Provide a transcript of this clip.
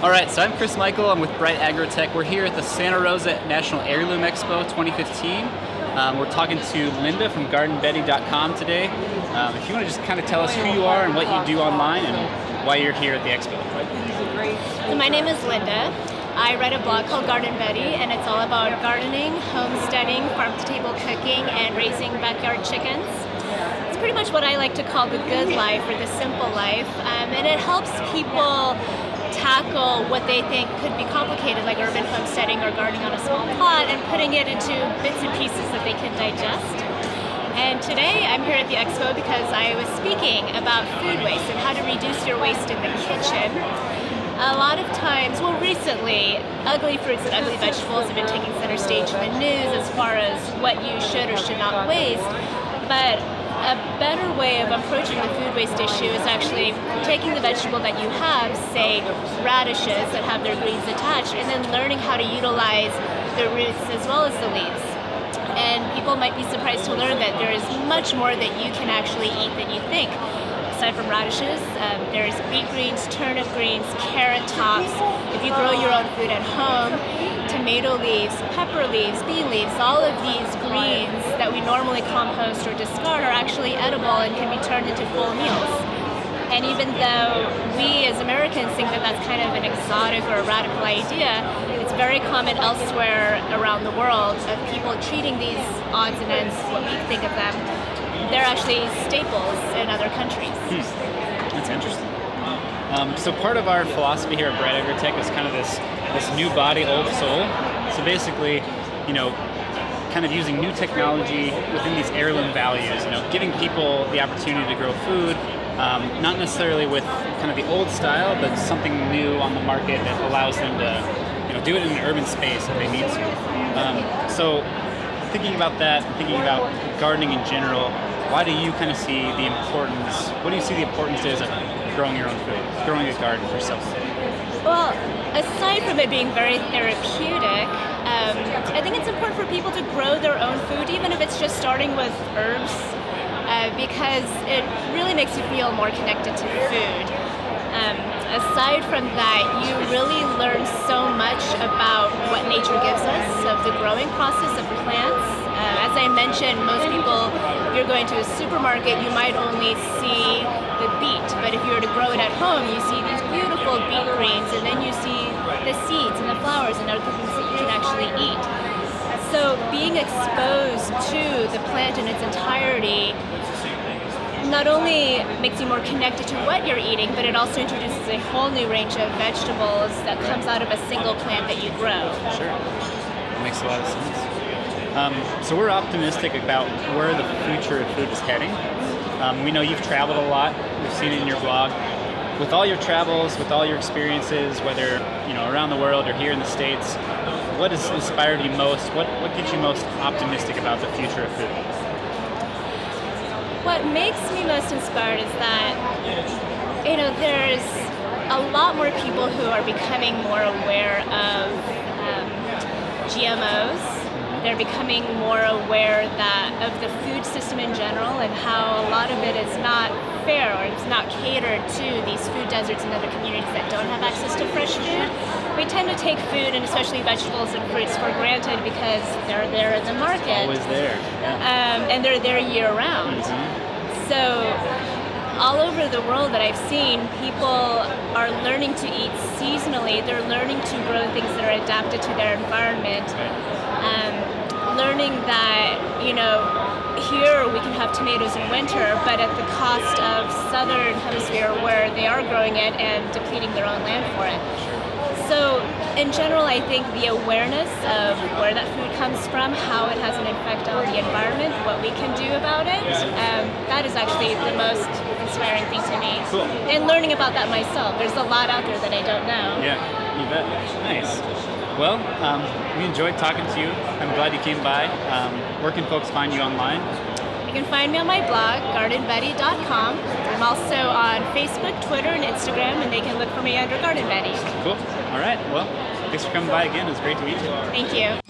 All right, so I'm Chris Michael. I'm with Bright Agrotech. We're here at the Santa Rosa National Heirloom Expo 2015. We're talking to Linda from GardenBetty.com today. If you want to just kind of tell us who you are and what you do online and why you're here at the expo. So my name is Linda. I write a blog called Garden Betty, and it's all about gardening, homesteading, farm-to-table cooking, and raising backyard chickens. It's pretty much what I like to call the good life or the simple life, and it helps people tackle what they think could be complicated, like urban homesteading or gardening on a small plot, and putting it into bits and pieces that they can digest. And today I'm here at the expo because I was speaking about food waste and how to reduce your waste in the kitchen. A lot of times, well, recently, ugly fruits and ugly vegetables have been taking center stage in the news as far as what you should or should not waste. But a better way of approaching the food waste issue is actually taking the vegetable that you have, say radishes that have their greens attached, and then learning how to utilize the roots as well as the leaves. And people might be surprised to learn that there is much more that you can actually eat than you think. Aside from radishes, there's beet greens, turnip greens, carrot tops. If you grow your own food at home, tomato leaves, pepper leaves, bean leaves, all of these greens that we normally compost or discard are actually edible and can be turned into full meals. And even though we as Americans think that that's kind of an exotic or a radical idea, it's very common elsewhere around the world of people treating these odds and ends, what we think of them. They're actually staples in other countries. That's interesting. So part of our philosophy here at Bright Agrotech is kind of this new body, old soul. So basically, kind of using new technology within these heirloom values, giving people the opportunity to grow food, not necessarily with kind of the old style, but something new on the market that allows them to, do it in an urban space if they need to. So thinking about that, thinking about gardening in general, why do you kind of see the importance, what do you see the importance is of growing your own food, growing a garden for yourself? Well, aside from it being very therapeutic, I think it's important for people to grow their own food, even if it's just starting with herbs, because it really makes you feel more connected to food. Aside from that, you really learn so much about what nature gives us, of the growing process of plants. As I mentioned, most people, if you're going to a supermarket, you might only see the beet, but if you were to grow it at home, you see these beautiful beet greens, and then you see the seeds and the flowers and other things that you can actually eat. So being exposed to the plant in its entirety not only makes you more connected to what you're eating, but it also introduces a whole new range of vegetables that comes out of a single plant that you grow. Sure, that makes a lot of sense. So we're optimistic about where the future of food is heading. We know you've traveled a lot. We've seen it in your blog. With all your travels, with all your experiences, whether around the world or here in the States, what has inspired you most? What gets you most optimistic about the future of food? What makes me most inspired is that, there's a lot more people who are becoming more aware of GMOs. They're becoming more aware of the food system in general and how a lot of it is not fair or it's not catered to these food deserts and other communities that don't have access to fresh food. We tend to take food, and especially vegetables and fruits, for granted because they're there in the market. Always there. Yeah. And they're there year-round. Mm-hmm. So all over the world that I've seen, people are learning to eat seasonally. They're learning to grow things that are adapted to their environment. Learning that, here we can have tomatoes in winter, but at the cost of southern hemisphere where they are growing it and depleting their own land for it. So in general, I think the awareness of where that food comes from, how it has an effect on the environment, what we can do about it, that is actually the most inspiring thing to me. Cool. And learning about that myself. There's a lot out there that I don't know. Yeah, you bet. Nice. Well, we enjoyed talking to you. I'm glad you came by. Where can folks find you online? You can find me on my blog, GardenBetty.com. I'm also on Facebook, Twitter, and Instagram, and they can look for me under Garden Betty. Cool. All right. Well, thanks for coming by again. It was great to meet you. Thank you.